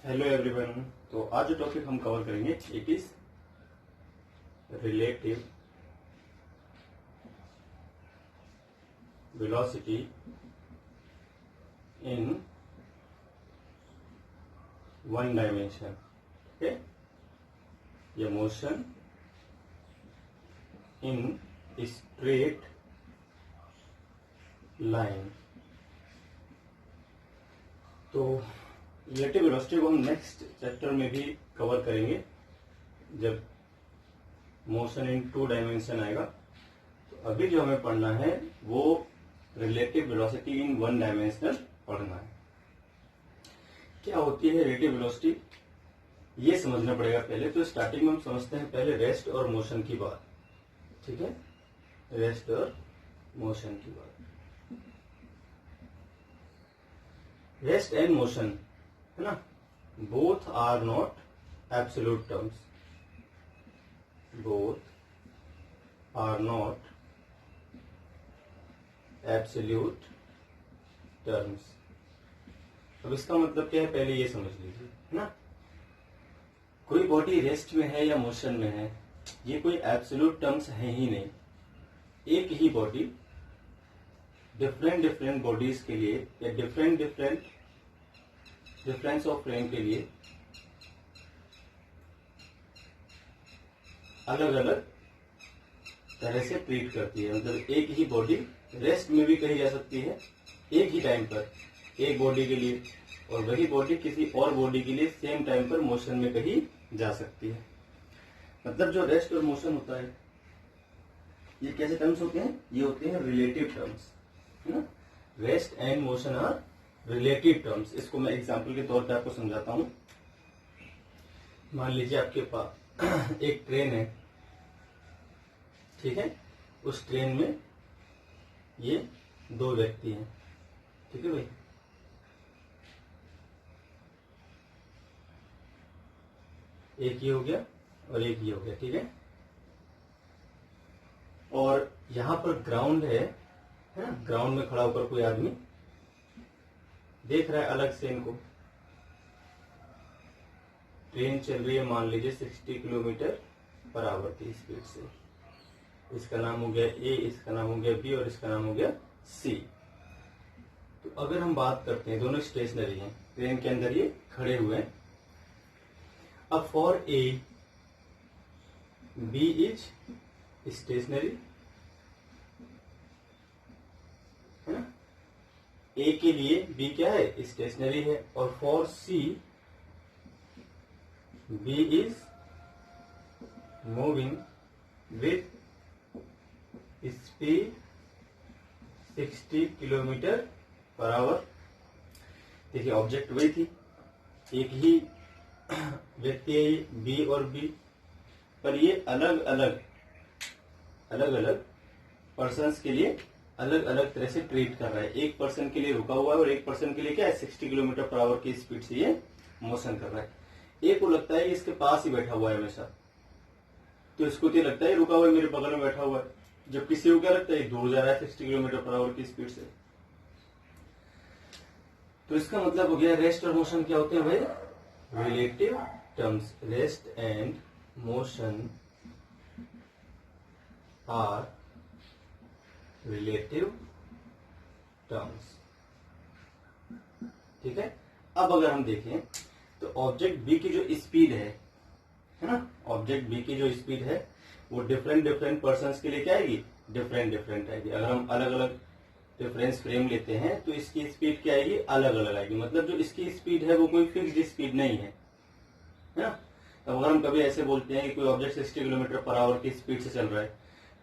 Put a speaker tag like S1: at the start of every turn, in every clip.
S1: Hello everyone. तो आज जो टॉपिक हम कवर करेंगे it is relative velocity in one dimension. Okay, ये मोशन इन स्ट्रेट लाइन। तो रिलेटिव वेलोसिटी को हम नेक्स्ट चैप्टर में भी कवर करेंगे जब मोशन इन टू डायमेंशन आएगा। तो अभी जो हमें पढ़ना है वो relative velocity in one dimensional पढ़ना है। क्या होती है रिलेटिव वेलोसिटी, ये समझना पड़ेगा पहले। तो स्टार्टिंग में हम समझते हैं पहले रेस्ट और मोशन की बात। ठीक है, रेस्ट और मोशन की बात। रेस्ट एंड मोशन है ना, both are not absolute terms. Both are not absolute terms. अब इसका मतलब क्या है पहले ये समझ लीजिए, है ना। कोई बॉडी रेस्ट में है या मोशन में है, ये कोई एब्सोल्यूट टर्म्स है ही नहीं। एक ही बॉडी डिफरेंट बॉडीज के लिए या डिफरेंट डिफरेंस ऑफ फ्रेम के लिए अलग अलग तरह से ट्रीट करती है। मतलब एक ही बॉडी रेस्ट में भी कही जा सकती है एक ही टाइम पर एक बॉडी के लिए, और वही बॉडी किसी और बॉडी के लिए सेम टाइम पर मोशन में कही जा सकती है। मतलब जो रेस्ट और मोशन होता है ये कैसे टर्म्स होते हैं, ये होते हैं रिलेटिव टर्म्स, है ना। Rest and motion are relative terms. इसको मैं एग्जांपल के तौर पे आपको समझाता हूं। मान लीजिए आपके पास एक ट्रेन है, ठीक है। उस ट्रेन में ये दो व्यक्ति हैं, ठीक है भाई। एक ये हो गया और एक ये हो गया, ठीक है। और यहां पर ग्राउंड है ना। ग्राउंड में खड़ा होकर कोई आदमी देख रहा है अलग से इनको। ट्रेन चल रही है मान लीजिए 60 किलोमीटर पर आवर की स्पीड से। इसका नाम हो गया ए, इसका नाम हो गया बी और इसका नाम हो गया सी। तो अगर हम बात करते हैं, दोनों स्टेशनरी हैं, ट्रेन के अंदर ये खड़े हुए हैं। अब for A B is stationary, है ना। ए के लिए बी क्या है, स्टेशनरी है। और for C B is moving with speed 60 kilometre per hour. देखिए ऑब्जेक्ट वही थी, एक ही व्यक्ति है ये बी और बी, पर ये अलग अलग पर्सन्स के लिए अलग अलग तरह से ट्रीट कर रहा है। एक पर्सन के लिए रुका हुआ है और एक पर्सन के लिए क्या है, 60 किलोमीटर पर आवर की स्पीड से ये मोशन कर रहा है। एक को लगता है इसके पास ही बैठा हुआ है हमेशा, तो इसको तो लगता है रुका हुआ है मेरे बगल में बैठा हुआ है। जब किसी को क्या लगता है दूर जा रहा है 60 किलोमीटर पर आवर की स्पीड से। तो इसका मतलब हो गया रेस्ट और मोशन क्या होते हैं भाई, relative terms. Rest and motion are relative terms, ठीक है। अब अगर हम देखें तो ऑब्जेक्ट बी की जो स्पीड है ना, ऑब्जेक्ट बी की जो स्पीड है वो डिफरेंट पर्सन्स के लिए क्या आएगी, डिफरेंट आएगी। अगर हम अलग अलग रेफरेंस फ्रेम लेते हैं तो इसकी स्पीड क्या आएगी, अलग अलग आएगी। मतलब जो इसकी स्पीड है वो कोई फिक्स्ड स्पीड नहीं है ना। तो अगर हम कभी ऐसे बोलते हैं कि कोई ऑब्जेक्ट 60 किलोमीटर पर आवर की स्पीड से चल रहा है,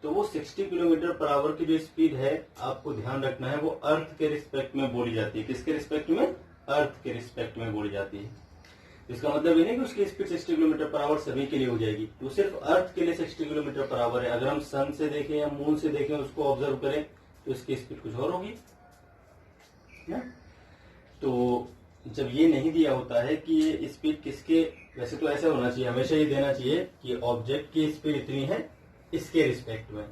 S1: तो वो 60 किलोमीटर पर आवर की जो स्पीड है, आपको ध्यान रखना है, वो अर्थ के रिस्पेक्ट में बोली जाती है। किसके रिस्पेक्ट में, अर्थ के रिस्पेक्ट में बोली जाती है। इसका मतलब ये नहीं कि उसकी स्पीड 60 किलोमीटर पर आवर सभी के लिए हो जाएगी, तो सिर्फ अर्थ के लिए 60 किलोमीटर पर आवर है। अगर हम सन से देखें या मून से देखें, उसको ऑब्जर्व करें, तो इसकी स्पीड कुछ और होगी ना। तो जब ये नहीं दिया होता है कि ये स्पीड किसके, वैसे तो ऐसा होना चाहिए, हमेशा ये देना चाहिए कि ऑब्जेक्ट की स्पीड इतनी है इसके रिस्पेक्ट में।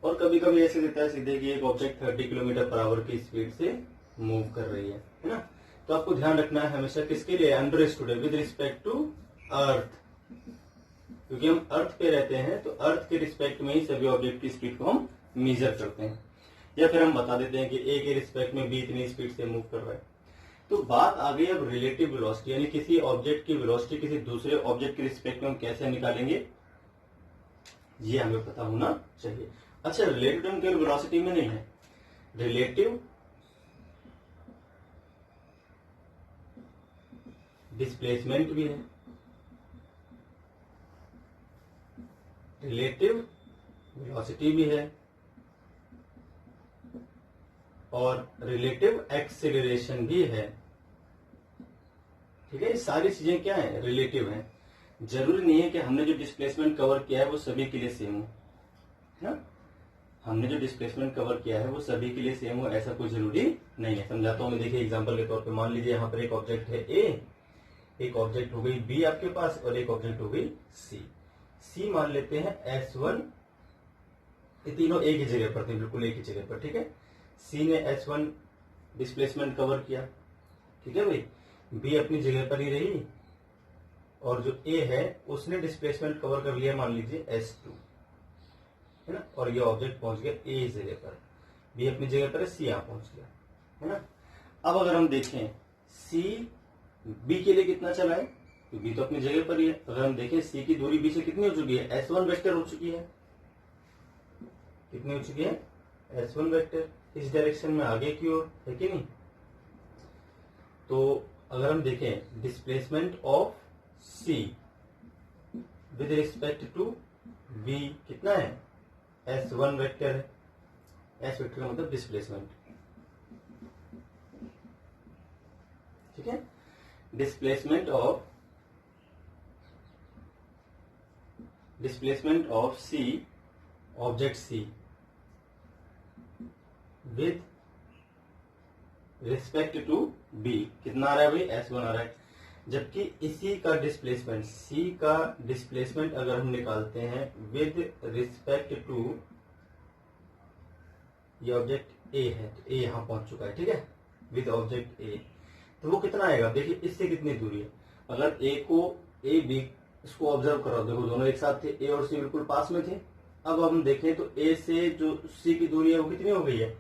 S1: और कभी कभी ऐसे देता है सीधे कि एक ऑब्जेक्ट 30 किलोमीटर पर आवर की स्पीड से मूव कर रही है ना। तो आपको ध्यान रखना है हमेशा किसके लिए, understood with respect to earth, क्योंकि हम अर्थ पे रहते हैं तो अर्थ के रिस्पेक्ट में ही सभी ऑब्जेक्ट की स्पीड को हम मेजर करते हैं, या फिर हम बता देते हैं कि ए के रिस्पेक्ट में बी इतनी स्पीड से मूव कर रहा है। तो बात आ गई अब रिलेटिव वेलोसिटी, यानी किसी ऑब्जेक्ट की वेलोसिटी किसी दूसरे ऑब्जेक्ट के रिस्पेक्ट में हम कैसे निकालेंगे, ये हमें पता होना चाहिए। अच्छा, रिलेटिव टर्म केवल वेलोसिटी में नहीं है, रिलेटिव डिस्प्लेसमेंट भी है, रिलेटिव वेलोसिटी भी है, और रिलेटिव एक्सेलरेशन भी है। ठीक है, ये सारी चीजें क्या है, रिलेटिव हैं। जरूरी नहीं है कि हमने जो डिस्प्लेसमेंट कवर किया है वो सभी के लिए सेम हो, है ना। हमने जो डिस्प्लेसमेंट कवर किया है वो सभी के लिए सेम हो, ऐसा कोई जरूरी नहीं है। समझाता हूं मैं, देखिए एग्जांपल के तौर पे मान लीजिए यहाँ पर एक ऑब्जेक्ट है ए, एक ऑब्जेक्ट हो गई बी आपके पास, और एक ऑब्जेक्ट हो गई सी। सी मान लेते हैं S1, ये तीनों एक ही जगह पर थे, बिल्कुल एक ही जगह पर। ठीक है, सी ने S1 डिस्प्लेसमेंट कवर किया, ठीक है भाई, बी अपनी जगह पर ही रही, और जो ए है उसने डिस्प्लेसमेंट कवर कर लिया मान लीजिए S2, है ना, और ये ऑब्जेक्ट पहुंच गया ए जगह पर, बी अपनी जगह पर है, सी यहां पहुंच गया, है ना। अब अगर हम देखें सी बी के लिए कितना चला है, तो बी तो अपनी जगह पर ही है। अगर हम देखें सी की दूरी बी से कितनी हो चुकी है, S1 वेक्टर हो चुकी है, कितनी हो चुकी है, S1 वेक्टर, इस डायरेक्शन में आगे की ओर, है कि नहीं। तो अगर हम देखें displacement of C with respect to B कितना है, S1 वेक्टर है, S वेक्टर का मतलब डिस्प्लेसमेंट, ठीक है। Displacement of C, object C with respect to B कितना आ रहा है भाई, S1 आ रहा है। जबकि इसी का डिस्प्लेसमेंट, सी का डिस्प्लेसमेंट अगर हम निकालते हैं विद रिस्पेक्ट टू, ये ऑब्जेक्ट ए है तो ए यहां पहुंच चुका है, ठीक है, विद ऑब्जेक्ट ए, तो वो कितना आएगा, देखिए इससे कितनी दूरी है। अगर ए को ए बी इसको ऑब्जर्व करो, देखो दोनों एक साथ थे, ए और सी बिल्कुल पास में थे। अब हम देखें तो ए से जो सी की दूरी है वो कितनी हो गई है,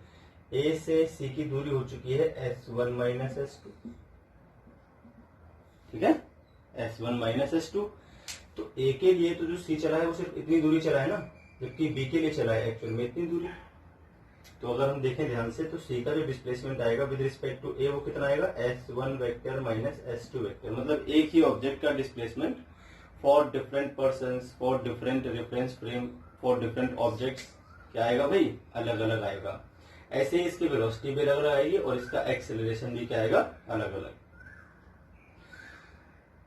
S1: ए से सी की दूरी हो चुकी है S1 माइनस S2, ठीक है, S1 माइनस S2। तो ए के लिए तो जो सी चला है वो सिर्फ इतनी दूरी चला है ना, जबकि बी के लिए चला है एक्चुअल में इतनी दूरी। तो अगर हम देखें ध्यान से तो सी का जो डिस्प्लेसमेंट आएगा विद रिस्पेक्ट टू ए वो कितना आएगा, S1 vector minus S2 vector, मतलब एक ही ऑब्जेक्ट का displacement for different persons, for different reference frame, for different objects क्या आएगा भाई, अलग अलग आएगा। ऐसे ही इसकी वेलोसिटी भी अलग अलग आएगी और इसका एक्सेलरेशन भी क्या आएगा, अलग अलग।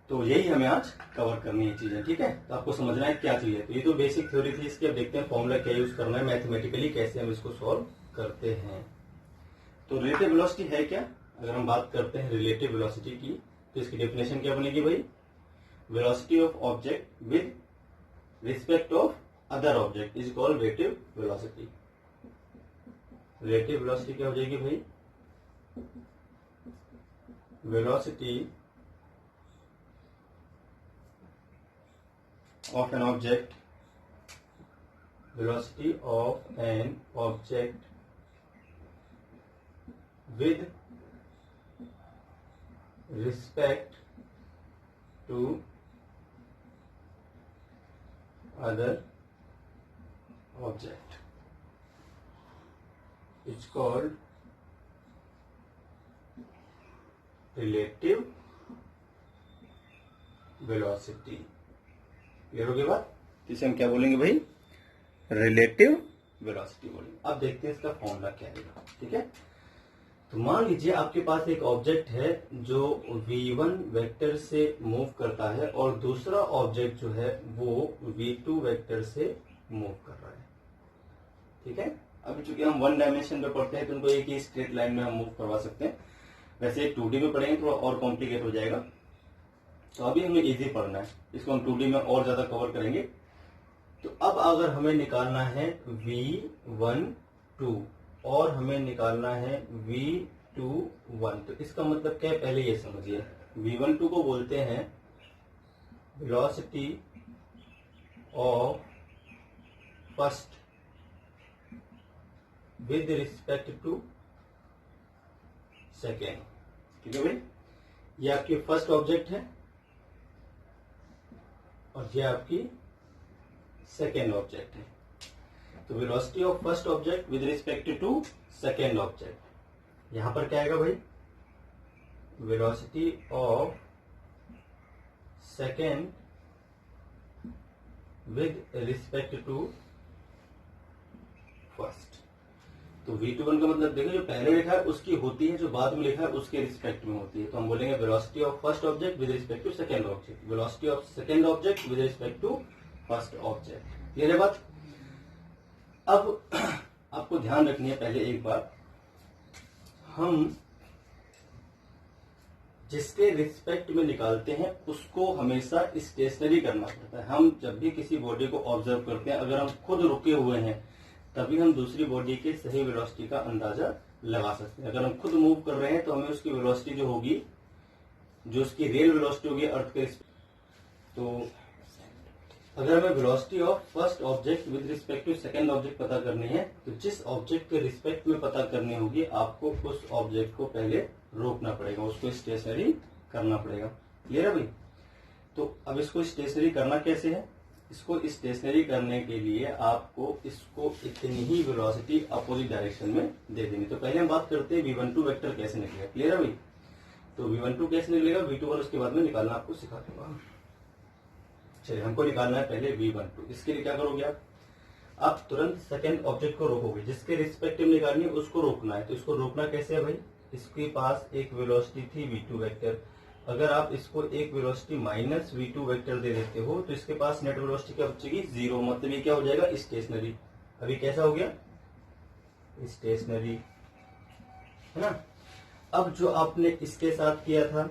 S1: तो यही हमें आज कवर करनी है चीजें, ठीक है। तो आपको समझना है क्या चीज है, तो ये तो बेसिक थ्योरी थी इसकी। अब देखते हैं फॉर्मूला क्या यूज करना है, मैथमेटिकली कैसे हम इसको सॉल्व करते हैं। तो रिलेटिव वेलोसिटी है क्या, अगर हम बात करते हैं रिलेटिव वेलोसिटी की तो इसकी डेफिनेशन क्या बनेगी भाई, velocity of object with respect of other object is called relative velocity. Relative velocity क्या हो जाएगी भाई, velocity of an object, velocity of an object with respect to other object is called relative velocity. Clear हो गई बात, इसे हम क्या बोलेंगे भाई, रिलेटिव वेलोसिटी बोलेंगे। अब देखते हैं इसका फॉर्मूला क्या है, ठीक है। तो मान लीजिए आपके पास एक ऑब्जेक्ट है जो v1 वेक्टर से मूव करता है और दूसरा ऑब्जेक्ट जो है वो v2 वेक्टर से मूव कर रहा है, ठीक है। अभी चूंकि हम वन डायमेंशन पे पढ़ते हैं तो उनको एक ही स्ट्रेट लाइन में हम मूव करवा सकते हैं, वैसे 2D में पढ़ेंगे थोड़ा और कॉम्प्लिकेट हो जाएगा। तो अभी हमें इजी पढ़ना है, इसको हम 2D में और ज्यादा कवर करेंगे। तो अब अगर हमें निकालना है v1 2 और हमें निकालना है V12 तो इसका मतलब क्या है पहले ये समझिए। V12 को बोलते हैं velocity of first with respect to second. ठीक है भाई, ये आपकी फर्स्ट ऑब्जेक्ट है और ये आपकी सेकेंड ऑब्जेक्ट है। तो velocity of first object with respect to second object, यहां पर क्या आएगा भाई, velocity of second with respect to first. तो V21 का मतलब देखो, जो पहले लिखा है उसकी होती है, जो बाद में लिखा है उसके रिस्पेक्ट में होती है। तो हम बोलेंगे velocity of first object with respect to second object, velocity of second object with respect to first object. Clear है बात। अब आपको ध्यान रखनी है पहले एक बात, हम जिसके रिस्पेक्ट में निकालते हैं उसको हमेशा स्टेशनरी करना पड़ता है। हम जब भी किसी बॉडी को ऑब्जर्व करते हैं, अगर हम खुद रुके हुए हैं तभी हम दूसरी बॉडी के सही वेलोसिटी का अंदाजा लगा सकते हैं। अगर हम खुद मूव कर रहे हैं तो हमें उसकी वेलोसिटी जो होगी, जो उसकी रियल वेलोसिटी होगी अर्थ के, तो अगर हमें velocity of first object with respect to second object पता करनी है, तो जिस ऑब्जेक्ट के रिस्पेक्ट में पता करनी होगी आपको उस ऑब्जेक्ट को पहले रोकना पड़ेगा, उसको स्टेशनरी करना पड़ेगा। क्लियर है भाई। तो अब इसको स्टेशनरी करना कैसे है, इसको स्टेशनरी करने के लिए आपको इसको इतनी ही वेलोसिटी अपोजिट डायरेक्शन में दे देंगे। तो पहले हम बात करते हैं V12 वेक्टर कैसे निकलेगा। क्लियर है भाई। तो V12 कैसे निकलेगा, V21 उसके बाद में निकालना आपको सिखा दूंगा। चलिए, हमको निकालना है पहले V12। इसके लिए क्या करोगे आप तुरंत सेकंड ऑब्जेक्ट को रोकोगे, जिसके रिस्पेक्टिव निकालनी है उसको रोकना है। तो इसको रोकना कैसे है भाई, इसके पास एक वेलोसिटी थी V2 वेक्टर, अगर आप इसको एक वेलोसिटी माइनस V2 वेक्टर दे देते हो तो इसके पास नेट वेलोसिटी क्या बचेगी, 0। मतलब ये क्या हो जाएगा, स्टेशनरी। अभी कैसा हो गया, स्टेशनरी, है ना। अब जो आपने इसके साथ किया था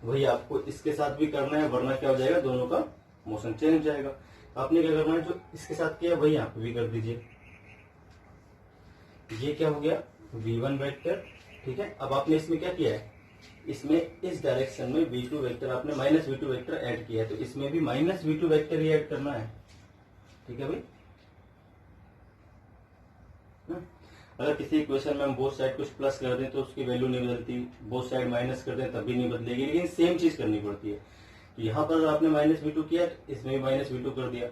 S1: वही आपको इसके साथ भी करना है, वरना क्या हो जाएगा, दोनों का मोशन चेंज हो जाएगा। आपने क्या करना है, जो इसके साथ किया वही यहाँ पे भी कर दीजिए। ये क्या हो गया, V1 वेक्टर। ठीक है, अब आपने इसमें क्या किया है, इसमें इस डायरेक्शन में V2 वेक्टर आपने माइनस V2 वेक्टर ऐड किया है, तो इसमें भी माइनस V2 वेक्टर ही ऐड करना है। ठीक है भाई। अगर किसी इक्वेशन में हम बोथ साइड कुछ प्लस कर दें तो उसकी वैल्यू नहीं बदलती, बोथ साइड माइनस कर दें तब भी नहीं बदलेगी, लेकिन सेम चीज करनी पड़ती है। तो यहाँ पर अगर आपने माइनस V2 किया तो इसमें भी माइनस V2 कर दिया,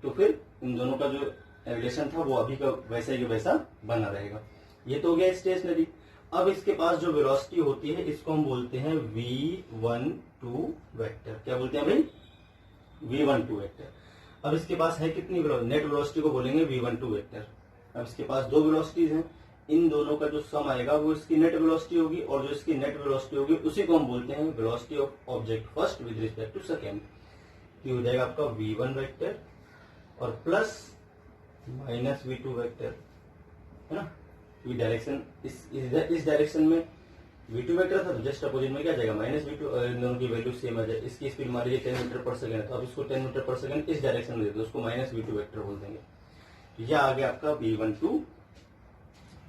S1: तो फिर इन दोनों का जो रिलेशन था वो अभी का वैसा ही वैसा बना रहेगा। ये तो हो गया स्टेशनरी। अब इसके पास जो वेलोसिटी होती है इसको हम बोलते हैं V12 वेक्टर। क्या बोलते हैं भाई, V12 वेक्टर। अब इसके पास है कितनी वेलोसिटी, नेट वेलोसिटी को बोलेंगे V12 वेक्टर। अब इसके पास दो वेलोसिटीज हैं, इन दोनों का जो सम आएगा वो इसकी नेट वेलोसिटी होगी, और जो इसकी नेट वेलोसिटी होगी उसी को हम बोलते हैं velocity of object first with respect to second. ये हो जाएगा आपका V1 वेक्टर और प्लस माइनस V2 वेक्टर, है ना। ये डायरेक्शन इस डायरेक्शन में V2 वेक्टर था तो जस्ट अपोजिट में क्या जाएगा, माइनस V2। इन दोनों की वैल्यू सेम आ जाए। इसकी स्पीड मान लीजिए 10 मीटर पर सेकंड है, तो अब इसको 10 मीटर पर सेकंड इस डायरेक्शन में दे दो, उसको माइनस V2 वेक्टर बोल देंगे। यह आ गया आपका V12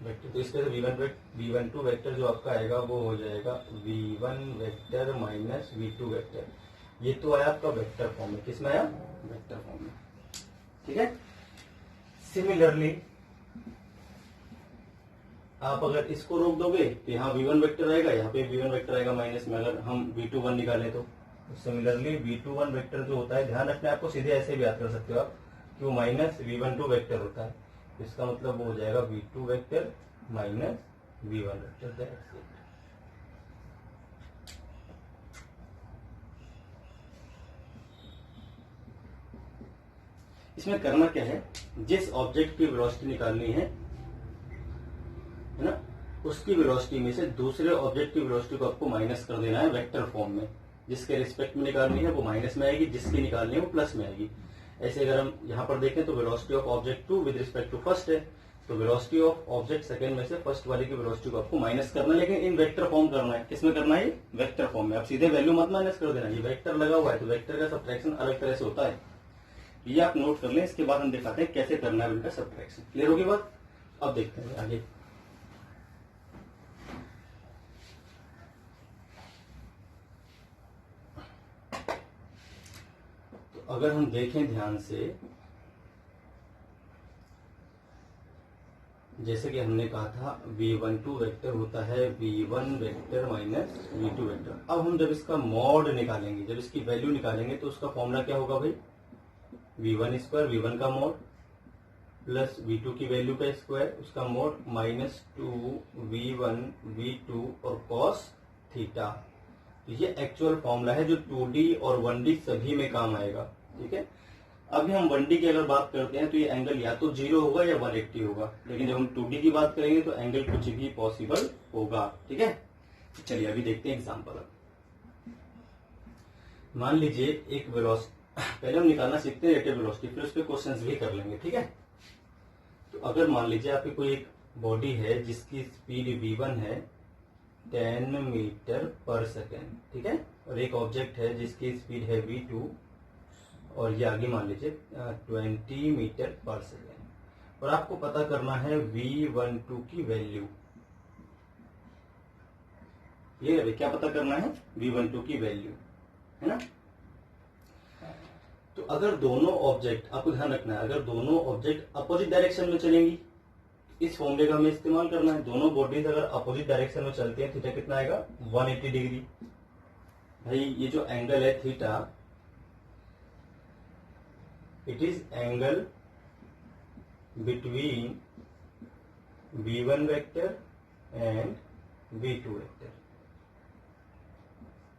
S1: वेक्टर। तो इसके V12 वेक्टर जो आपका आएगा वो हो जाएगा V1 vector minus V2 vector. ये तो आया आपका वेक्टर फॉर्म में, किसमें आया, वेक्टर फॉर्म में। ठीक है। सिमिलरली आप अगर इसको रोक दोगे तो यहाँ V1 वेक्टर आएगा, यहाँ पे V1 वेक्टर आएगा माइनस में। अगर हम V21 निकालें तो सिमिलरली V21 वेक्टर जो होता है, ध्यान रखना आपको, सीधे ऐसे भी याद कर सकते हो आप कि वो माइनस V12 वेक्टर होता है। इसका मतलब वो हो जाएगा V2 vector minus V1 vector. That's it. इसमें करना क्या है, जिस ऑब्जेक्ट की वेलोसिटी निकालनी है ना, उसकी वेलोसिटी में से दूसरे ऑब्जेक्ट की वेलोसिटी को आपको माइनस कर देना है वेक्टर फॉर्म में। जिसके रिस्पेक्ट में निकालनी है वो माइनस में आएगी, जिसकी निकालनी है वो प्लस में आएगी। ऐसे अगर हम यहाँ पर देखें तो velocity of object 2 with respect to first है, तो वेलोसिटी ऑफ ऑब्जेक्ट सेकंड में से फर्स्ट वाले की वेलोसिटी को आपको माइनस करना है, लेकिन इन वेक्टर फॉर्म करना है। किसमें करना है, वेक्टर फॉर्म में। आप सीधे वैल्यू मत माइनस कर देना, ये वेक्टर लगा हुआ है तो वेक्टर का सब्ट्रैक्शन अलग तरह से होता है, ये आप नोट कर लें। इसके बाद हम दिखाते हैं कैसे करना है इनका सब्ट्रैक्शन। क्लियर होगी बात। अब देखते हैं आगे। अगर हम देखें ध्यान से, जैसे कि हमने कहा था v12 वेक्टर होता है v1 vector minus v2 vector. अब हम जब इसका मॉड निकालेंगे, जब इसकी वैल्यू निकालेंगे तो उसका फॉर्मूला क्या होगा भाई, v1 स्क्वायर, v1 का मॉड प्लस v2 की वैल्यू का स्क्वायर उसका मॉड माइनस 2v1 v2 और cos थीटा। ये एक्चुअल फॉर्मूला है जो 2D और 1D सभी में काम आएगा। ठीक है, अभी हम 1D की अगर बात करते हैं तो ये एंगल या तो 0 होगा या 180 होगा, लेकिन जब हम 2D की बात करेंगे तो एंगल कुछ भी पॉसिबल होगा। ठीक है, चलिए अभी देखते हैं एग्जांपल। मान लीजिए एक वेलोसिटी, पहले हम निकालना सीखते हैं रेटेड वेलोसिटी, फिर उस पर क्वेश्चंस भी कर लेंगे। ठीक है, तो अगर मान लीजिए आपकी कोई एक बॉडी है जिसकी स्पीड v1 है 10 मीटर पर सेकेंड, ठीक है, और एक ऑब्जेक्ट है जिसकी स्पीड है v2 और ये आगे मान लीजिए 20 मीटर पर सेकेंड, और आपको पता करना है v12 की वैल्यू। ये क्या पता करना है, v12 की वैल्यू, है ना। तो अगर दोनों ऑब्जेक्ट, आपको ध्यान रखना है, अगर दोनों ऑब्जेक्ट अपोजिट डायरेक्शन में चलेंगी, इस फॉर्मूले का हमें इस्तेमाल करना है। दोनों बॉडीज अगर अपोजिट डायरेक्शन में चलती हैं, थीटा कितना आएगा 180 डिग्री। भाई ये जो एंगल है theta, it is angle between v1 vector and v2 vector.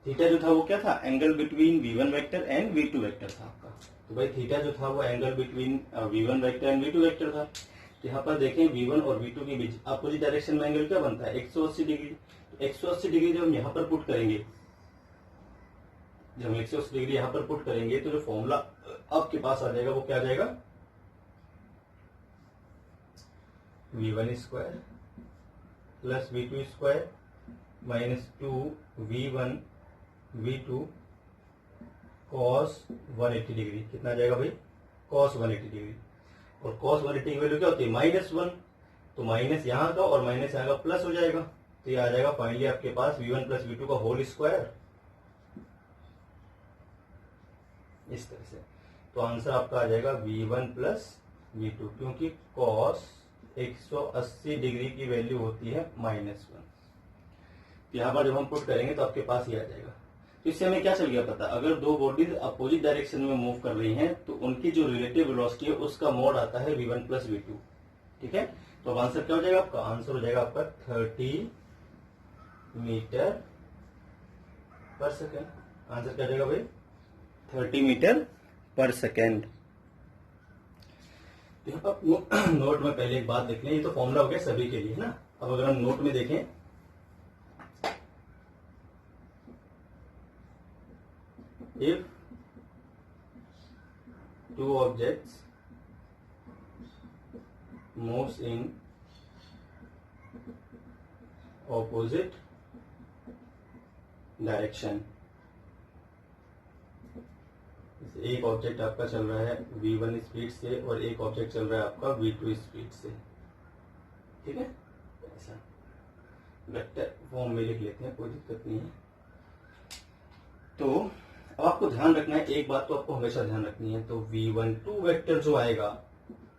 S1: Theta जो था वो क्या था, angle between v1 vector and v2 vector था आपका। तो भाई थीटा जो था वो angle between v1 vector and v2 vector था। यहाँ पर देखें v1 और v2 के बीच अपोजिट डायरेक्शन में एंगल क्या बनता है 180 डिग्री। तो 180 डिग्री जब हम यहाँ पर पुट करेंगे, जब हम 180 डिग्री यहाँ पर पुट करेंगे तो जो फॉर्मूला आपके पास आ जाएगा वो क्या आ जाएगा, v1 square plus v2 square minus 2v1 v2 cos 180 degree. कितना आ जाएगा भाई, cos 180 डिग्री। और cos 180 की वैल्यू क्या होती है -1, तो माइनस यहाँ का और माइनस यहाँ का प्लस हो जाएगा, तो ये आ जाएगा फाइनली आपके पास v1 प्लस v2 का होल स्क्वायर, इस तरह से। तो आंसर आपका आ जाएगा v1 प्लस v2, क्योंकि cos 180 डिग्री की वैल्यू होती है -1। यहाँ पर जब हम पुट करेंगे तो आपके पास ये आ जाएगा। तो इससे हमें क्या चल गया पता, अगर दो बॉडीज अपोजिट डायरेक्शन में मूव कर रही हैं तो उनकी जो रिलेटिव वेलोसिटी है उसका मोड आता है v1 प्लस v2। ठीक है, तो अब आंसर क्या हो जाएगा आपका, आंसर हो जाएगा आपका 30 मीटर पर सेकेंड। आंसर क्या हो जाएगा भाई, 30 मीटर पर सेकेंड। यहाँ पर नोट में पहले एक बात देख लें, ये तो फॉर्मूला हो गया सभी के लिए, है ना। अब अगर हम नोट में देखें, if two objects moves in opposite direction, एक ऑब्जेक्ट आपका चल रहा है v1 स्पीड से और एक ऑब्जेक्ट चल रहा है आपका v2 स्पीड से, ठीक है, ऐसा वेक्टर फॉर्म में लिख लेते हैं, कोई दिक्कत नहीं है। तो अब आपको ध्यान रखना है, एक बात तो आपको हमेशा ध्यान रखनी है, तो v12 वेक्टर जो आएगा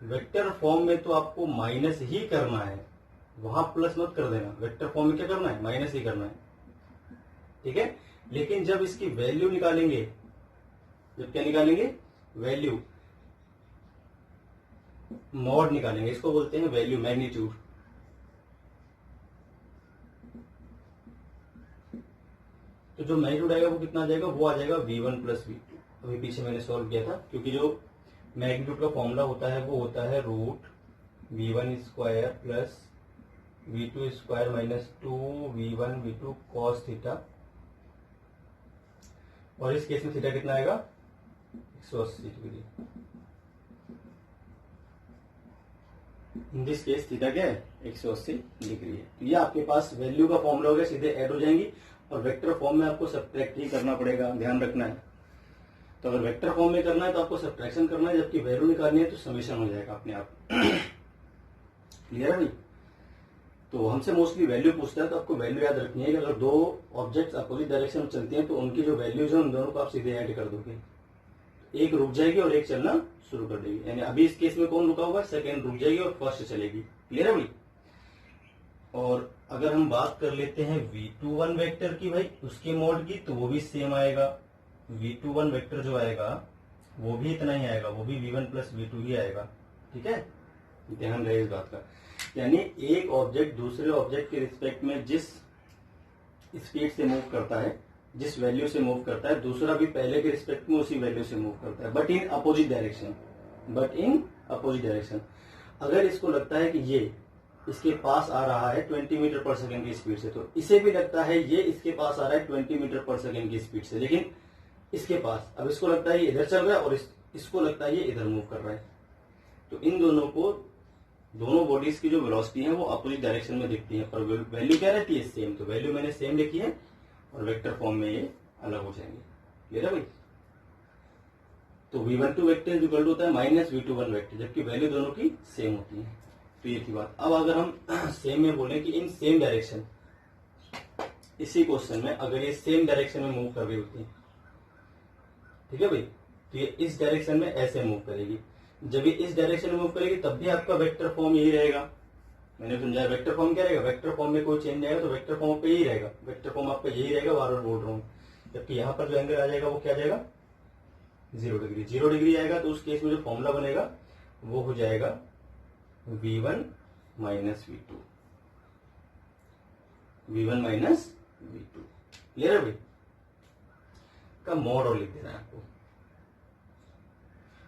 S1: वेक्टर फॉर्म में तो आपको माइनस ही करना है, वहां प्लस मत कर देना। वेक्टर फॉर्म में क्या करना है, माइनस ही करना है, ठीक है। लेकिन जब इसकी वैल्यू निकालेंगे, जब क्या निकालेंगे, वैल्यू, मॉड निकालेंगे, इसको बोलते हैं वैल्यू, मैग्नीट्यूड। तो जो मैग्नीट्यूड आएगा वो कितना आ जाएगा, वो आ जाएगा v1 प्लस v2। अभी पीछे मैंने सॉल्व किया था, क्योंकि जो मैग्नीट्यूड का फॉर्मूला होता है वो होता है root v1 square plus v2 square minus 2v1 v2 cos theta, और इस केस में थीटा कितना आएगा 180 degree. In this case theta क्या है 180 डिग्री है। तो ये आपके पास वैल्यू का फॉर्मूला हो गया, सीधे ऐड हो जाएंगी, और वेक्टर फॉर्म में आपको सब्ट्रैक्ट ही करना पड़ेगा, ध्यान रखना है। तो अगर वेक्टर फॉर्म में करना है तो आपको सब्ट्रैक्शन करना है, जबकि वैल्यू निकालनी है तो समेशन हो जाएगा अपने आप। क्लियर है भाई। तो हमसे मोस्टली वैल्यू पूछता है, तो आपको वैल्यू याद रखनी है कि अगर दो ऑब्जेक्ट्स अपोजिट डायरेक्शन में चलती हैं तो उनकी जो वैल्यूज है उन दोनों को आप सीधे ऐड कर दोगे। एक रुक जाएगी और एक चलना शुरू कर देगी, यानी अभी इस केस में कौन रुका हुआ है, सेकेंड रुक जाएगी और फर्स्ट चलेगी। क्लियर है भाई। और अगर हम बात कर लेते हैं V21 वेक्टर की भाई, उसके मोड की, तो वो भी सेम आएगा। V21 वेक्टर जो आएगा वो भी इतना ही आएगा, वो भी V1 प्लस V2 ही आएगा। ठीक है, ध्यान रहे इस बात का। यानी एक ऑब्जेक्ट दूसरे ऑब्जेक्ट के रिस्पेक्ट में जिस स्पीड से मूव करता है, जिस वैल्यू से मूव करता है, दूसरा भी पहले के रिस्पेक्ट में उसी वैल्यू से मूव करता है, बट इन अपोजिट डायरेक्शन। अगर इसको लगता है कि ये इसके पास आ रहा है 20 मीटर पर सेकेंड की स्पीड से, तो इसे भी लगता है ये इसके पास आ रहा है 20 मीटर पर सेकेंड की स्पीड से, लेकिन इसके पास, अब इसको लगता है ये इधर चल रहा है और इसको लगता है ये इधर मूव कर रहा है। तो इन दोनों को, दोनों बॉडीज की जो वेलोसिटी है वो अपोजिट डायरेक्शन में दिखती है, पर वैल्यू क्या रहती है, सेम। तो वैल्यू मैंने सेम लिखी है और वेक्टर फॉर्म में ये अलग हो जाएंगे। क्लियर है भाई। तो V12 वेक्टर इक्वल टू होता है माइनस V21 वेक्टर, जबकि वैल्यू दोनों की सेम होती है। तो ये थी बात। अब अगर हम सेम में बोले कि इन सेम डायरेक्शन, इसी क्वेश्चन में अगर ये सेम डायरेक्शन में मूव कर रही होती है, ठीक है भाई, तो ये इस डायरेक्शन में ऐसे मूव करेगी। जब ये इस डायरेक्शन में मूव करेगी तब भी आपका वेक्टर फॉर्म यही रहेगा। मैंने समझाया वेक्टर फॉर्म क्या रहेगा, वेक्टर फॉर्म में कोई चेंज नहीं आएगा, तो वेक्टर फॉर्म पे यही रहेगा, वेक्टर फॉर्म आपका यही रहेगा, बार बार बोल रहा हूँ। जबकि यहाँ पर जो एंगल आ जाएगा वो क्या आ जाएगा, 0 डिग्री। 0 डिग्री आएगा तो उस केस में जो फॉर्मूला बनेगा वो हो जाएगा V1 minus V2, V1 minus V2। Clear है भाई। का मॉड और लिख देना है आपको।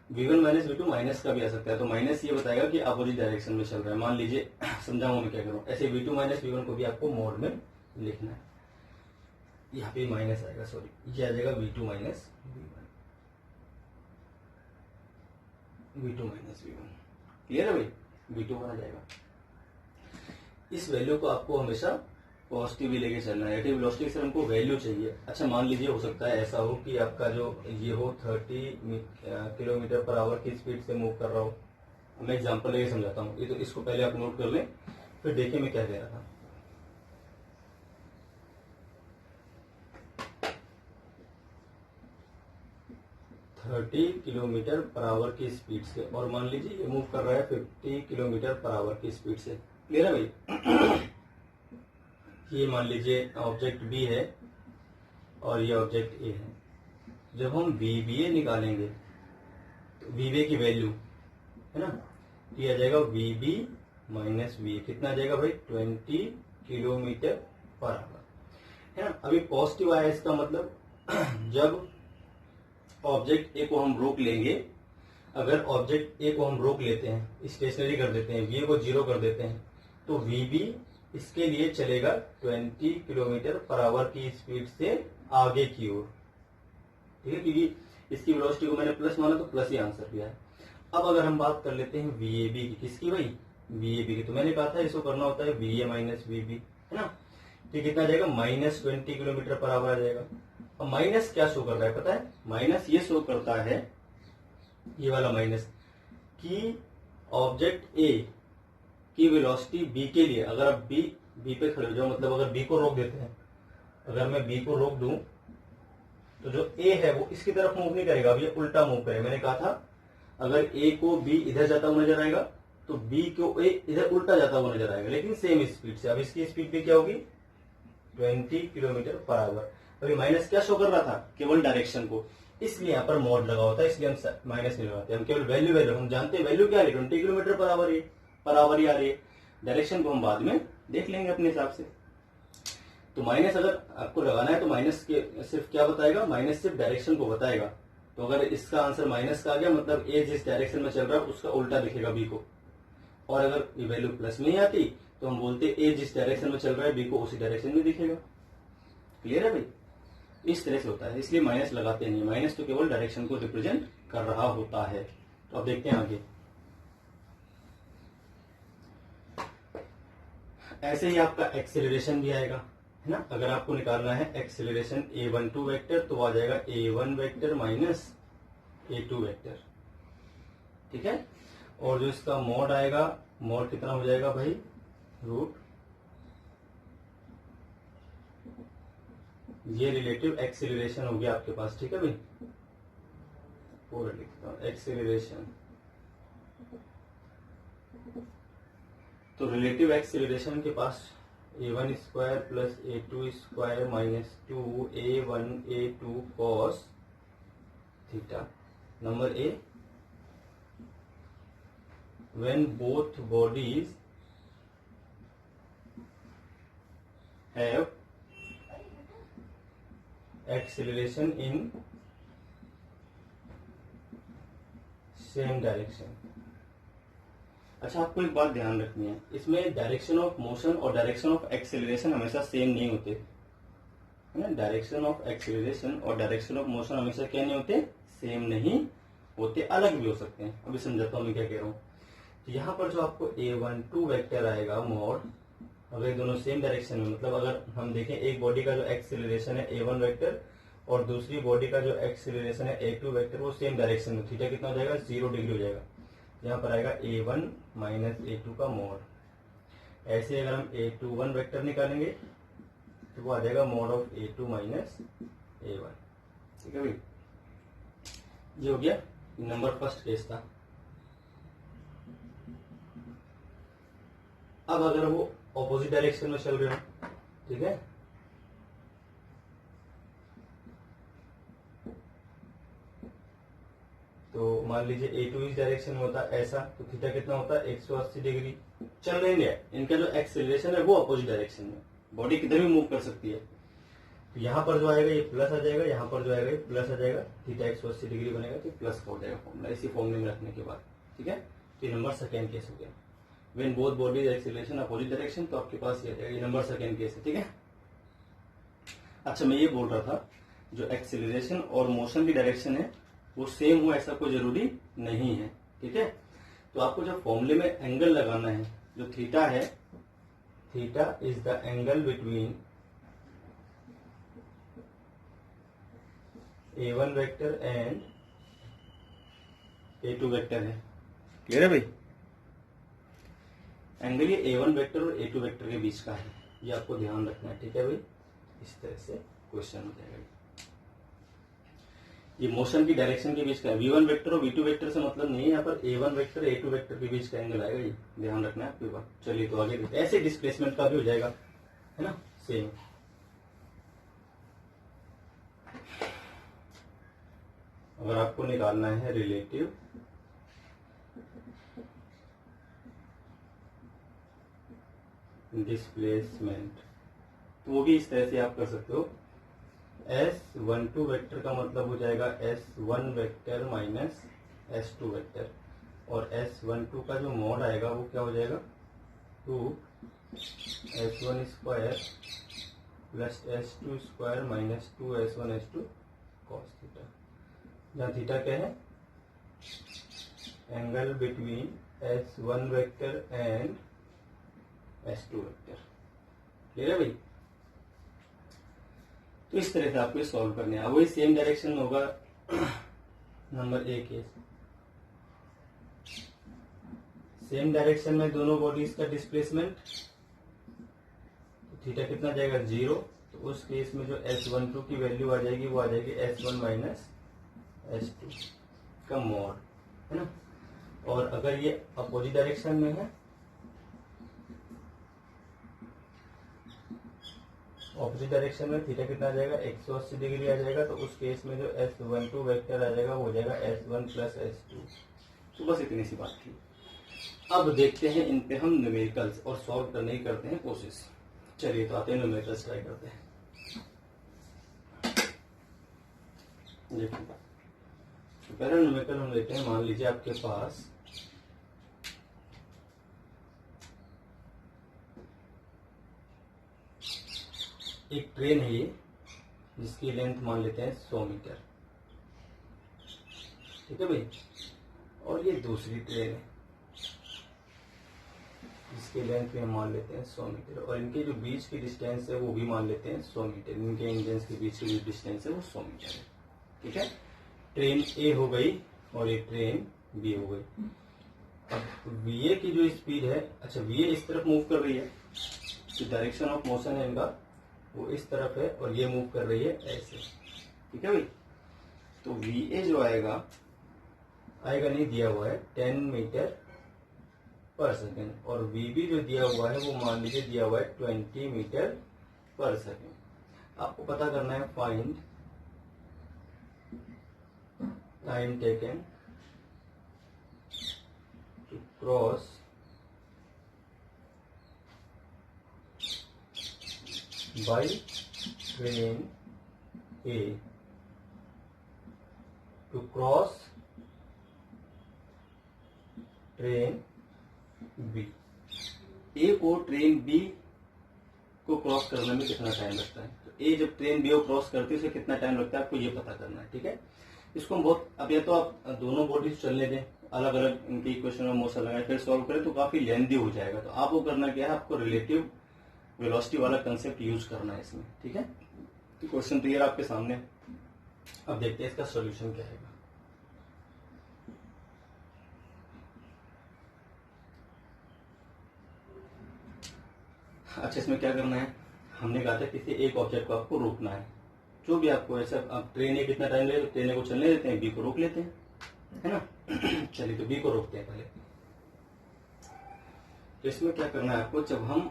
S1: V1 माइनस V2 माइनस का भी आ सकता है, तो माइनस ये बताएगा कि अपोजिट डायरेक्शन में चल रहा है। मान लीजिए, समझाऊंगा मैं क्या करूं, ऐसे V2 माइनस V1 को भी आपको मोड में लिखना है। यहाँ पे माइनस आएगा, सॉरी, ये आ जाएगा V2 माइनस V1। क्लियर है भाई। V2 आ जाएगा। इस वैल्यू को आपको हमेशा पॉजिटिव ही लेके चलना है। नेगेटिव वेलोसिटी से हमको वैल्यू चाहिए। अच्छा, मान लीजिए हो सकता है ऐसा हो कि आपका जो ये हो 30 किलोमीटर पर आवर की स्पीड से मूव कर रहा हो। मैं एग्जांपल लेके समझाता हूँ। ये तो इसको पहले आप नोट कर लें, फिर देखिए मैं क्या कह रहा था। किलोमीटर पर आवर की स्पीड से, और मान लीजिए ये मूव कर रहा है 50 किलोमीटर पर आवर की स्पीड से। क्लियर है भाई। ये मान लीजिए ऑब्जेक्ट बी है और ये ऑब्जेक्ट ए है। जब हम VBA निकालेंगे तो VBA की वैल्यू है ना, ये आ जाएगा VB माइनस VA। कितना आ जाएगा भाई, 20 किलोमीटर पर आवर, है ना। अभी पॉजिटिव आया, इसका मतलब जब ऑब्जेक्ट ए को हम रोक लेंगे, अगर ऑब्जेक्ट ए को हम रोक लेते हैं, स्टेशनरी कर देते हैं, VA को 0 कर देते हैं, तो VB इसके लिए चलेगा 20 किलोमीटर पर आवर की स्पीड से आगे की ओर। ठीक है, क्योंकि इसकी वेलोसिटी को मैंने प्लस माना तो प्लस ही आंसर दिया है। अब अगर हम बात कर लेते हैं VAB की, किसकी भाई, VAB की, तो मैंने कहा था इसको करना होता है VA माइनस VB, है ना। तो कितना आ जाएगा, माइनस 20 किलोमीटर पर आवर आ जाएगा। अब माइनस क्या शो कर रहा है पता है, माइनस ये शो करता है, ये वाला माइनस, कि ऑब्जेक्ट ए की वेलोसिटी बी के लिए, अगर आप बी पे खड़े हो जाओ, मतलब अगर बी को रोक देते हैं, अगर मैं बी को रोक दूं तो जो ए है वो इसकी तरफ मूव नहीं करेगा, अब ये उल्टा मूव करेगा। मैंने कहा था अगर ए को बी इधर जाता हुआ नजर आएगा तो बी को ए इधर उल्टा जाता हुआ नजर आएगा, लेकिन सेम स्पीड से। अब इसकी स्पीड भी क्या होगी, 20 किलोमीटर पर आवर। अभी माइनस क्या शो कर रहा था, केवल डायरेक्शन को, इसलिए यहाँ पर मॉड लगा होता है, इसलिए हम माइनस नहीं लगाते, हम केवल वैल्यू हम जानते हैं वैल्यू क्या आ रही है, 20 किलोमीटर पर आवर ही आ रही है। डायरेक्शन को हम बाद में देख लेंगे अपने हिसाब से। तो माइनस अगर आपको लगाना है तो माइनस के सिर्फ क्या बताएगा, माइनस सिर्फ डायरेक्शन को बताएगा। तो अगर इसका आंसर माइनस का आ गया, मतलब ए जिस डायरेक्शन में चल रहा है उसका उल्टा दिखेगा बी को। और अगर ये वैल्यू प्लस में नहीं आती तो हम बोलते ए जिस डायरेक्शन में चल रहा है बी को उसी डायरेक्शन में दिखेगा। क्लियर है भाई। इस तरह से होता है, इसलिए माइनस लगाते नहीं। माइनस तो केवल डायरेक्शन को रिप्रेजेंट कर रहा होता है। तो अब देखते हैं आगे। ऐसे ही आपका एक्सेलरेशन भी आएगा, है ना। अगर आपको निकालना है एक्सेलरेशन A12 वेक्टर, तो आ जाएगा A1 vector minus A2 vector. ठीक है। और जो इसका मॉड आएगा, मॉड कितना हो जाएगा भाई, रूट, ये रिलेटिव एक्सेलरेशन हो गया आपके पास। ठीक है भाई। पूरा लिखता हूँ, एक्सेलरेशन। तो रिलेटिव एक्सेलरेशन के पास a1 square plus a2 square minus 2a1 a2 cos theta. Number A, when both bodies have acceleration in same direction। अच्छा, आपको एक बात ध्यान रखनी है, इसमें डायरेक्शन ऑफ मोशन और डायरेक्शन ऑफ एक्सेलरेशन हमेशा सेम नहीं होते, है ना। डायरेक्शन ऑफ एक्सेलरेशन और डायरेक्शन ऑफ मोशन हमेशा क्या नहीं होते, सेम नहीं होते, अलग भी हो सकते हैं। अभी समझाता हूँ मैं क्या कह रहा हूँ। तो यहाँ पर जो आपको a12 वेक्टर आएगा मोड, अगर दोनों सेम डायरेक्शन में, मतलब अगर हम देखें एक बॉडी का जो एक्सेलरेशन है a1 वेक्टर और दूसरी बॉडी का जो एक्सेलरेशन है a2 वेक्टर, वो सेम डायरेक्शन में, थीटा कितना हो जाएगा, 0 डिग्री हो जाएगा। यहाँ पर आएगा a1 माइनस a2 का मोड। ऐसे अगर हम a21 वेक्टर निकालेंगे तो वो आ जाएगा mode of a2 minus a1। ठीक है भाई, ये हो गया नंबर फर्स्ट केस था। अब अगर वो ऑपोजिट डायरेक्शन में चल रहे हो, ठीक है, तो मान लीजिए a2 इस डायरेक्शन में होता है ऐसा, तो थीटा कितना होता है, 180 डिग्री। चल रहे हैं, इनका जो एक्सेलरेशन है वो अपोजिट डायरेक्शन में, बॉडी किधर भी मूव कर सकती है। तो यहाँ पर जो आएगा ये प्लस आ जाएगा, यहाँ पर जो आएगा ये प्लस आ जाएगा, थीटा 180 डिग्री बनेगा तो प्लस का हो जाएगा फॉर्मूला, इसी फॉर्मूले में रखने के बाद। ठीक है, तो ये नंबर सेकेंड केस हो गया। When both bodies acceleration opposite direction, तो आपके पास ये आ जाएगा, ये नंबर सेकेंड केस है। ठीक है, अच्छा मैं ये बोल रहा था, जो एक्सेलरेशन और मोशन की डायरेक्शन है वो सेम हो ऐसा कोई जरूरी नहीं है। ठीक है, तो आपको जब फॉर्मूले में एंगल लगाना है, जो थीटा है, theta is the angle between a1 vector and a2 vector है। क्लियर है भाई, एंगल ये a1 वेक्टर और a2 वेक्टर के बीच का है, ये आपको ध्यान रखना है। ठीक है भाई, इस तरह से क्वेश्चन हो जाएगा। ये मोशन की डायरेक्शन के बीच का है, v1 वेक्टर और v2 वेक्टर से मतलब नहीं है, यहाँ पर a1 वेक्टर a2 वेक्टर के बीच का एंगल आएगा, ये ध्यान रखना है आपके बात। चलिए तो आगे देखते हैं, ऐसे डिस्प्लेसमेंट का भी हो जाएगा, है ना, सेम। अगर आपको निकालना है रिलेटिव डिस्प्लेसमेंट, तो वो भी इस तरह से आप कर सकते हो। S12 वेक्टर का मतलब हो जाएगा S1 vector minus S2 vector, और S12 का जो मोड आएगा वो क्या हो जाएगा, 2S1 square plus S2 square minus 2S1 S2 cos theta, जहाँ थीटा क्या है, angle between S1 vector and S2 vector. Clear है भाई, तो इस तरह से आपको सॉल्व करने हैं। अब वही सेम डायरेक्शन में होगा number A case, same direction में दोनों बॉडीज का डिस्प्लेसमेंट, तो थीटा कितना जाएगा, 0। तो उस केस में जो S12 की वैल्यू आ जाएगी वो आ जाएगी S1 माइनस S2 का मोड, है ना। और अगर ये अपोजिट डायरेक्शन में है, ऑपोजिट डायरेक्शन में थीटा कितना आ जाएगा, 180 डिग्री आ जाएगा। तो उस केस में जो S12 वेक्टर आ जाएगा वो हो जाएगा S1 प्लस S2। तो बस इतनी सी बात थी। अब देखते हैं इन पे हम न्यूमेरिकल्स, और सॉल्व करने की करते हैं कोशिश। चलिए तो आते हैं न्यूमेरिकल्स ट्राई करते हैं। देखिए तो पहला न्यूमेरिकल हम लेते हैं, मान लीजिए आपके पास एक ट्रेन है ये, जिसकी लेंथ मान लेते हैं 100 मीटर। ठीक है भाई, और ये दूसरी ट्रेन है जिसकी लेंथ भी हम मान लेते हैं 100 मीटर, और इनके जो बीच की डिस्टेंस है वो भी मान लेते हैं 100 मीटर। इनके इंजन के बीच की जो डिस्टेंस है वो 100 मीटर है। ठीक है, ट्रेन ए हो गई और एक ट्रेन बी हो गई। अब वीए की जो स्पीड है, अच्छा वीए इस तरफ मूव कर रही है, जो डायरेक्शन ऑफ मोशन है इनका वो इस तरफ है, और ये मूव कर रही है ऐसे। ठीक है भाई, तो वीए जो आएगा आएगा नहीं, दिया हुआ है 10 मीटर पर सेकेंड, और वीबी जो दिया हुआ है वो मान लीजिए दिया हुआ है 20 मीटर पर सेकेंड। आपको पता करना है find time taken to cross by train A to cross train B. A को ट्रेन बी को क्रॉस करने में कितना टाइम लगता है, तो ए जब ट्रेन बी को क्रॉस करती है उसे कितना टाइम लगता है आपको ये पता करना है। ठीक है, इसको हम बहुत, अब या तो आप दोनों बॉडीज चलने दें, अलग अलग इनके इक्वेशन में मोशन लगाए फिर सॉल्व करें तो काफी लेंथी हो जाएगा। तो आपको करना क्या है, आपको रिलेटिव वेलोसिटी वाला कंसेप्ट यूज करना है इसमें। ठीक है, तो क्वेश्चन क्लियर आपके सामने। अब देखते हैं इसका सोल्यूशन क्या है। अच्छा, इसमें क्या करना है, हमने कहा था किसी एक ऑब्जेक्ट को आपको रोकना है, जो भी आपको ऐसा, अब ट्रेन कितना टाइम ले, ट्रेन को चलने देते हैं, बी को रोक लेते हैं, है ना। चलिए तो बी को रोकते हैं पहले। तो इसमें क्या करना है आपको, जब हम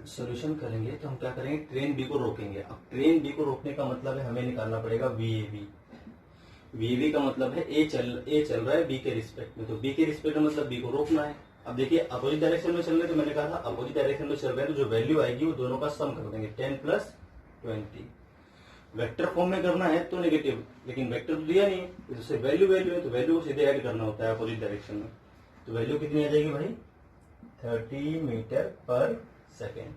S1: सॉल्यूशन करेंगे तो हम क्या करेंगे, ट्रेन बी को रोकेंगे। अब ट्रेन बी को रोकने का मतलब है हमें निकालना पड़ेगा वीएबी। वीएबी का मतलब है ए चल रहा है बी के रिस्पेक्ट में, तो बी के रिस्पेक्ट में मतलब बी को रोकना है। अब देखिए अपोजिट डायरेक्शन में चल रहे, तो मैंने कहा था अपोजिट डायरेक्शन में चल रहे हैं तो जो वैल्यू आएगी वो दोनों का सम कर देंगे, 10 प्लस 20। वेक्टर फॉर्म में करना है तो नेगेटिव, लेकिन वेक्टर तो दिया नहीं है, इससे वैल्यू है तो वैल्यू को सीधे ऐड करना होता है अपोजिट डायरेक्शन में। तो वैल्यू कितनी आ जाएगी भाई, 30 मीटर पर सेकेंड।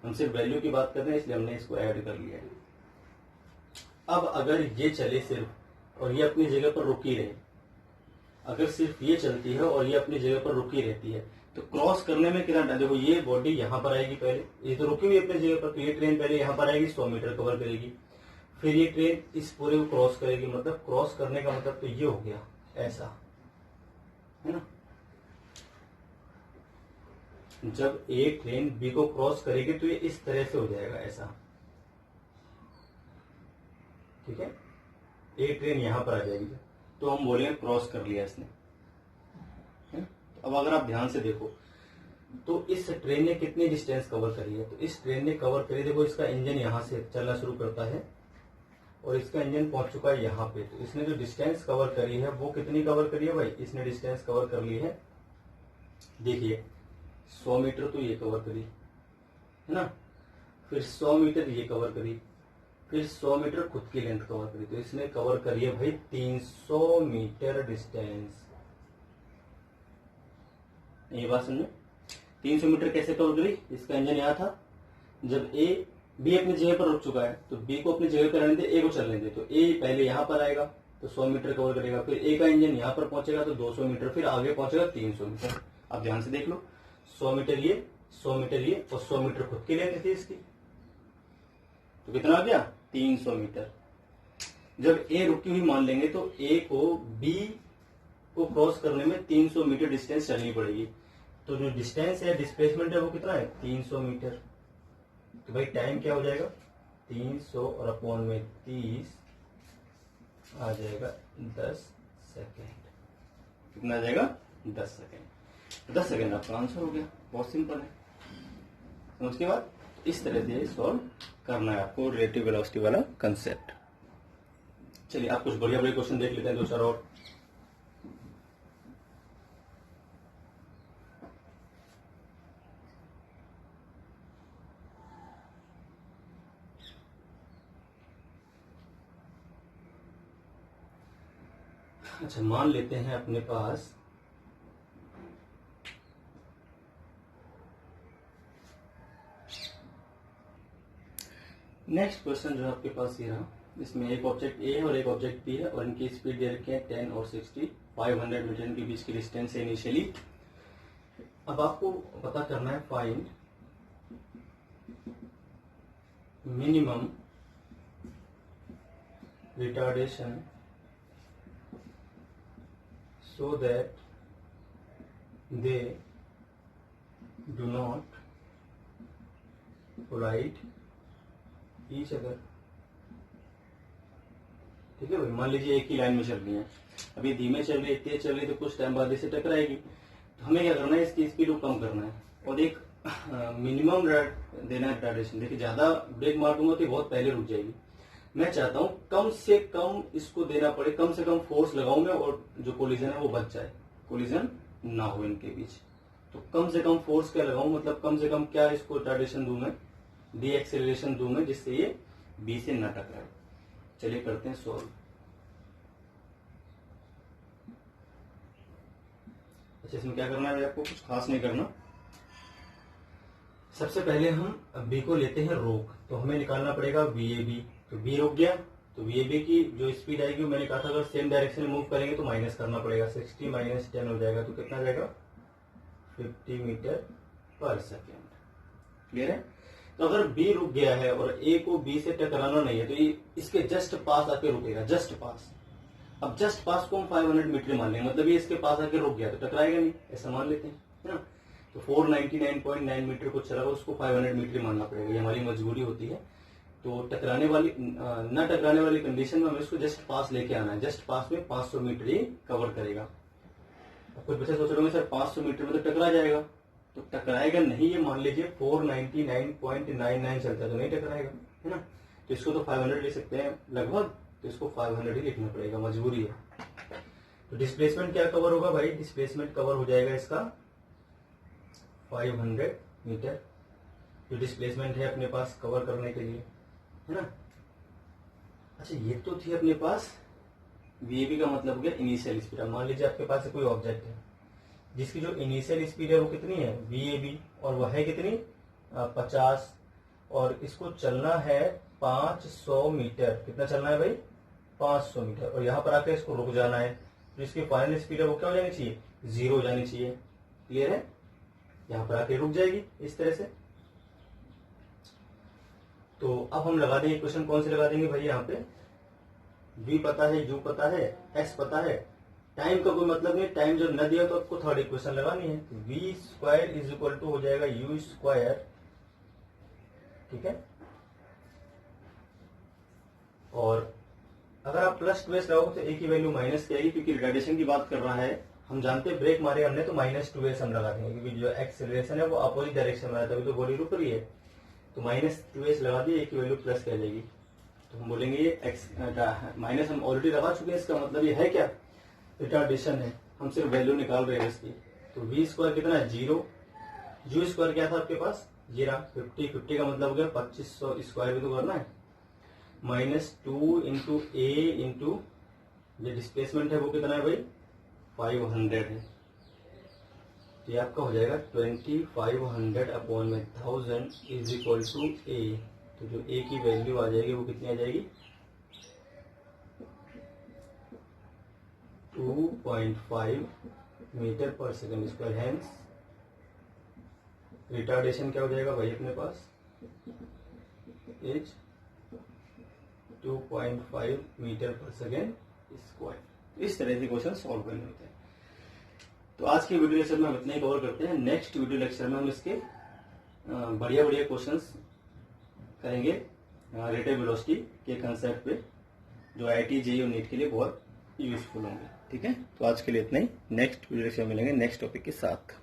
S1: हम सिर्फ वैल्यू की बात कर रहे हैं इसलिए हमने इसको ऐड कर लिया है। अब अगर ये चले सिर्फ और ये अपनी जगह पर रुकी रहे, अगर सिर्फ ये चलती है और ये अपनी जगह पर रुकी रहती है तो क्रॉस करने में कितना टाइम, देखो ये बॉडी यहाँ पर आएगी, पहले ये तो रुकी हुई अपनी जगह पर, तो ये ट्रेन पहले यहाँ पर आएगी, 100 मीटर कवर करेगी, फिर ये ट्रेन इस पूरे को क्रॉस करेगी, मतलब क्रॉस करने का मतलब तो ये हो गया ऐसा, है ना। जब ए ट्रेन बी को क्रॉस करेगी तो ये इस तरह से हो जाएगा ऐसा, ठीक है। ए ट्रेन यहां पर आ जाएगी तो हम बोलेंगे क्रॉस कर लिया इसने, है? तो अब अगर आप ध्यान से देखो तो इस ट्रेन ने कितनी डिस्टेंस कवर करी है, तो इस ट्रेन ने कवर करी, देखो इसका इंजन यहां से चलना शुरू करता है और इसका इंजन पहुंच चुका है यहाँ पे, तो इसने जो डिस्टेंस कवर करी है वो कितनी कवर करी है भाई, इसने डिस्टेंस कवर कर ली है, देखिए 100 मीटर तो ये कवर करी, है ना, फिर 100 मीटर ये कवर करी, फिर 100 मीटर खुद की लेंथ कवर करी, तो इसने कवर करी है भाई 300 मीटर डिस्टेंस। ये बात समझे, 300 मीटर कैसे कवर करी, इसका इंजन यहाँ था, जब ए बी अपनी जगह पर रुक चुका है तो बी को अपनी जगह पर रहने दे, ए को चलने दे, तो ए पहले यहाँ पर आएगा तो 100 मीटर कवर करेगा, फिर ए का इंजन यहाँ पर पहुंचेगा तो 200 मीटर, फिर आगे पहुंचेगा 300 मीटर। अब ध्यान से देख लो, 100 मीटर ये, 100 मीटर ये और 100 मीटर खुद की लेंथ थी इसकी, तो कितना आ गया 300 मीटर। जब ए रुकी हुई मान लेंगे तो ए को बी को क्रॉस करने में 300 मीटर डिस्टेंस चलनी पड़ेगी, तो जो डिस्टेंस है डिस्प्लेसमेंट है वो कितना है 300 मीटर। तो भाई टाइम क्या हो जाएगा 300 और अपॉन में 30 आ जाएगा 10 सेकेंड। कितना आ जाएगा 10 सेकेंड। 10 सेकेंड आपका आंसर हो गया, बहुत सिंपल है। उसके बाद इस तरह से सॉल्व करना है आपको रिलेटिव वेलोसिटी वाला कंसेप्ट। चलिए आप कुछ बढ़िया बढ़िया क्वेश्चन देख लेते हैं, दो चार और। अच्छा, मान लेते हैं अपने पास नेक्स्ट क्वेश्चन जो आपके पास ये रहा, इसमें एक ऑब्जेक्ट ए है और एक ऑब्जेक्ट बी है और इनकी स्पीड दे रखी है 10 और 60, 500 मीटर इनके बीच की डिस्टेंस है इनिशियली। अब आपको पता करना है find minimum retardation so that they do not collide each other। ठीक है भाई, मान लीजिए एक ही लाइन में चल रही है, अभी धीमे चल रही है, तेज चल रही है, तो कुछ टाइम बाद इसे टकराएगी। तो हमें क्या करना है, इसकी स्पीड को कम करना है और एक मिनिमम देना है रिटार्डेशन। देखिए ज्यादा ब्रेक मार दूंगा तो बहुत पहले रुक जाएगी। मैं चाहता हूं कम से कम इसको देना पड़े, कम से कम फोर्स लगाऊं मैं और जो कोलिजन है वो बच जाए, कोलिजन ना हो इनके बीच। तो कम से कम फोर्स क्या लगाऊं, मतलब कम से कम क्या इसको रिटार्डेशन दूं मैं, डी एक्सेलरेशन दूं मैं, जिससे ये बी से ना टकराए। चलिए करते हैं सॉल्व। अच्छा इसमें क्या करना है, आपको कुछ खास नहीं करना। सबसे पहले हम बी को लेते हैं रोक, तो हमें निकालना पड़ेगा VAB। तो बी रुक गया, तो VAB की जो स्पीड आएगी, मैंने कहा था अगर सेम डायरेक्शन में मूव करेंगे तो माइनस करना पड़ेगा, 60 माइनस 10 हो जाएगा, तो कितना आ जाएगा 50 मीटर पर सेकेंड। क्लियर है। तो अगर बी रुक गया है और ए को बी से टकराना नहीं है, तो ये इसके जस्ट पास आके रुकेगा, जस्ट पास। अब जस्ट पास को हम 500 मीटर मान लेंगे, मतलब ये इसके पास आके रुक गया तो टकराएगा नहीं, ऐसा मान लेते हैं, है ना। तो 499.9 मीटर को चला, उसको 500 मीटर मानना पड़ेगा, ये हमारी मजबूरी होती है। तो टकराने वाली न टकराने वाली कंडीशन में हमें इसको जस्ट पास लेके आना है। जस्ट पास में 500 मीटर ही कवर करेगा। अब कुछ बच्चे सोच रहे होंगे सर 500 मीटर में तो टकरा जाएगा, तो टकराएगा नहीं, ये मान लीजिए 499.99 चलता है तो नहीं टकराएगा, है ना। तो इसको तो 500 ले सकते हैं लगभग, तो इसको 500 ही लिखना पड़ेगा, मजबूरी है। तो डिस्प्लेसमेंट क्या कवर होगा भाई, डिस्प्लेसमेंट कवर हो जाएगा इसका 500 मीटर, जो डिस्प्लेसमेंट है अपने पास कवर करने के लिए, है ना। अच्छा ये तो थी अपने पास VAB का मतलब हो गया इनिशियल स्पीड। मान लीजिए आपके पास कोई ऑब्जेक्ट है जिसकी जो इनिशियल स्पीड है वो कितनी है VAB, और वह है कितनी 50, और इसको चलना है 500 मीटर। कितना चलना है भाई 500 मीटर, और यहाँ पर आकर इसको रुक जाना है। तो इसकी फाइनल स्पीड है वो क्या हो जानी चाहिए, 0 हो जानी चाहिए। क्लियर है, यहाँ पर आके रुक जाएगी इस तरह से। तो अब हम लगा देंगे इक्वेशन, कौन सी लगा देंगे भाई, यहाँ पे V पता है, U पता है, S पता है, टाइम का कोई मतलब नहीं, टाइम जब न दिया तो आपको थर्ड इक्वेशन लगानी है। V square is equal to हो जाएगा U स्क्वायर, ठीक है। और अगर आप प्लस 2s लगाओगे तो एक ही वैल्यू माइनस की आएगी, क्योंकि रिटार्डेशन की बात कर रहा है। हम जानते हैं ब्रेक मारे हमने तो -2s हम लगा देंगे, क्योंकि जो एक्सेलरेशन है वो अपोजिट डायरेक्शन में है, तभी तो बॉडी रुक रही है। तो -2s लगा दिए, एक ही वैल्यू प्लस कह जाएगी। तो हम बोलेंगे ये एक्स माइनस हम ऑलरेडी लगा चुके हैं, इसका मतलब ये है क्या, रिटार्डेशन है, हम सिर्फ वैल्यू निकाल रहे हैं इसकी। तो V स्क्वायर कितना है 0, U स्क्वायर क्या था आपके पास 0, 50 का मतलब हो गया 2500 स्क्वायर भी तो करना है, -2 इंटू A इंटू जो डिस्प्लेसमेंट है वो कितना है भाई 500 है। तो ये आपका हो जाएगा 2500/1000 इज इक्वल टू A। तो जो A की वैल्यू आ जाएगी वो कितनी आ जाएगी 2.5 मीटर पर सेकेंड स्क्वायर। हैंस रिटार्डेशन क्या हो जाएगा भाई अपने पास इज 2.5 मीटर पर सेकेंड स्क्वायर। इस तरह से क्वेश्चन सॉल्व करने होते हैं। तो आज के वीडियो लेक्चर में हम इतना ही कवर करते हैं। नेक्स्ट वीडियो लेक्चर में हम इसके बढ़िया बढ़िया क्वेश्चंस करेंगे रेट ऑफ वेलोसिटी के कंसेप्ट पे, जो IIT JEE और नीट के लिए बहुत यूजफुल होंगे। ठीक है, तो आज के लिए इतना ही। नेक्स्ट वीडियो लेक्चर में मिलेंगे नेक्स्ट टॉपिक के साथ।